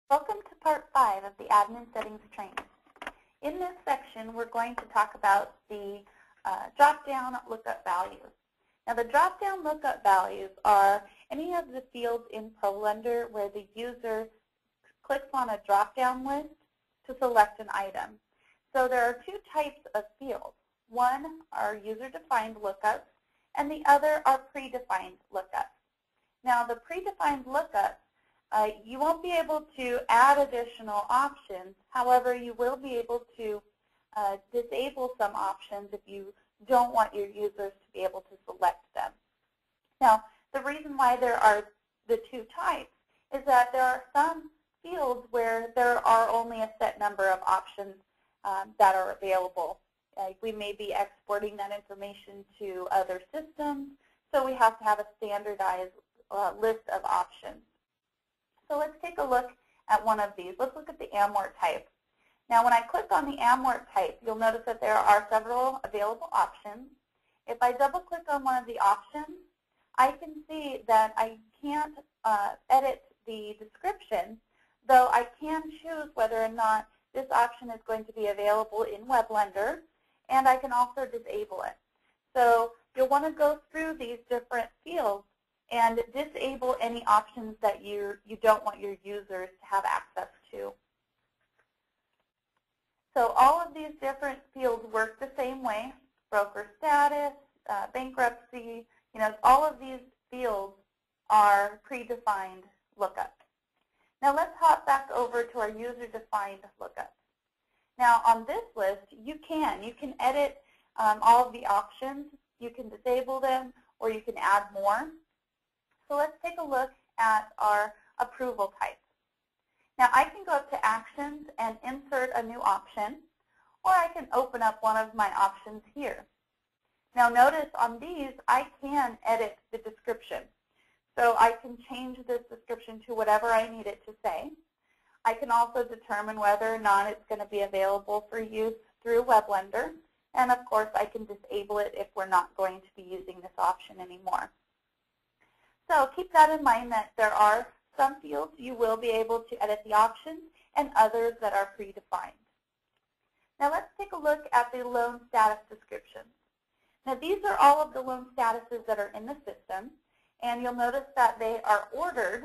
Welcome to Part 5 of the Admin Settings training. In this section, we're going to talk about the drop-down lookup values. Now, the drop-down lookup values are any of the fields in ProLender where the user clicks on a drop-down list to select an item. So there are two types of fields. One are user-defined lookups, and the other are predefined lookups. Now, the predefined lookups, you won't be able to add additional options. However, you will be able to disable some options if you don't want your users to be able to select them. Now, the reason why there are the two types is that there are some fields where there are only a set number of options that are available. We may be exporting that information to other systems, so we have to have a standardized list of options. So let's take a look at one of these. Let's look at the AMOR type. Now, when I click on the AMOR type, you'll notice that there are several available options. If I double-click on one of the options, I can see that I can't edit the description, though I can choose whether or not this option is going to be available in WebLender, and I can also disable it. So you'll want to go through these different fields and disable any options that you don't want your users to have access to. So all of these different fields work the same way: broker status, bankruptcy, all of these fields are predefined lookups. Now let's hop back over to our user-defined lookups. Now on this list, you can edit all of the options. You can disable them, or you can add more. So let's take a look at our approval types. Now I can go up to Actions and insert a new option, or I can open up one of my options here. Now notice on these, I can edit the description. So I can change this description to whatever I need it to say. I can also determine whether or not it's going to be available for use through WebLender. And of course, I can disable it if we're not going to be using this option anymore. So keep that in mind, that there are some fields you will be able to edit the options and others that are predefined. Now let's take a look at the loan status descriptions. Now these are all of the loan statuses that are in the system, and you'll notice that they are ordered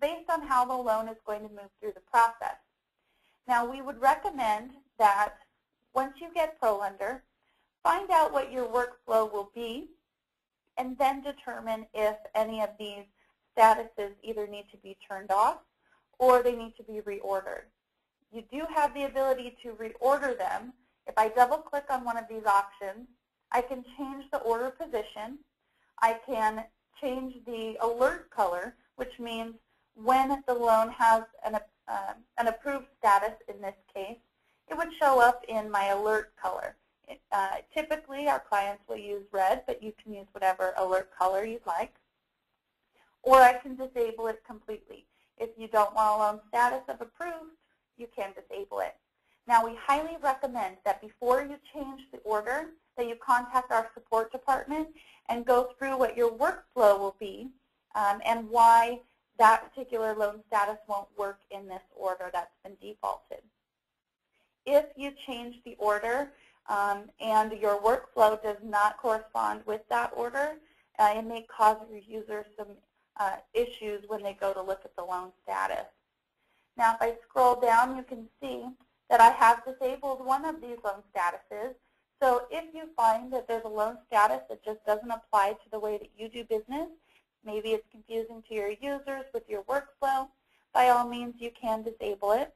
based on how the loan is going to move through the process. Now we would recommend that once you get ProLender, find out what your workflow will be, and then determine if any of these statuses either need to be turned off or they need to be reordered. You do have the ability to reorder them. If I double-click on one of these options, I can change the order position. I can change the alert color, which means when the loan has an approved status, in this case, it would show up in my alert color. Typically, our clients will use red, but you can use whatever alert color you'd like. Or I can disable it completely. If you don't want a loan status of approved, you can disable it. Now, we highly recommend that before you change the order, that you contact our support department and go through what your workflow will be and why that particular loan status won't work in this order that's been defaulted. If you change the order and your workflow does not correspond with that order, it may cause your users some issues when they go to look at the loan status. Now, if I scroll down, you can see that I have disabled one of these loan statuses. So if you find that there's a loan status that just doesn't apply to the way that you do business, maybe it's confusing to your users with your workflow, by all means you can disable it.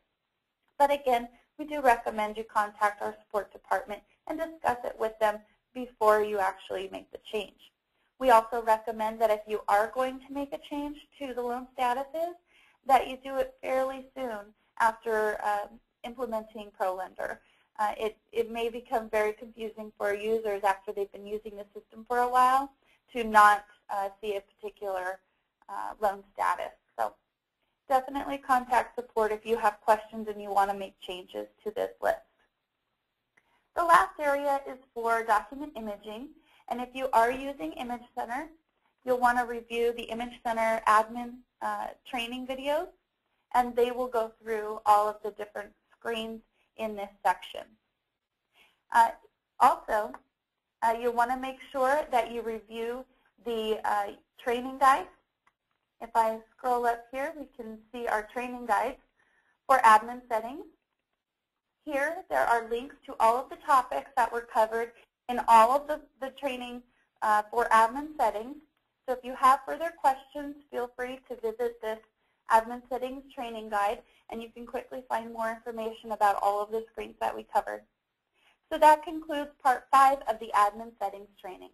But again, we do recommend you contact our support department and discuss it with them before you actually make the change. We also recommend that if you are going to make a change to the loan statuses, that you do it fairly soon after implementing ProLender. It may become very confusing for users after they've been using the system for a while to not see a particular loan status. So definitely contact support if you have questions and you want to make changes to this list. The last area is for document imaging, and if you are using Image Center, you'll want to review the Image Center admin training videos. and they will go through all of the different screens in this section. Also, you'll want to make sure that you review the training guides. If I scroll up here, we can see our training guides for admin settings. Here, there are links to all of the topics that were covered in all of the training for admin settings. So if you have further questions, feel free to visit this admin settings training guide, and you can quickly find more information about all of the screens that we covered. So that concludes part 5 of the admin settings training.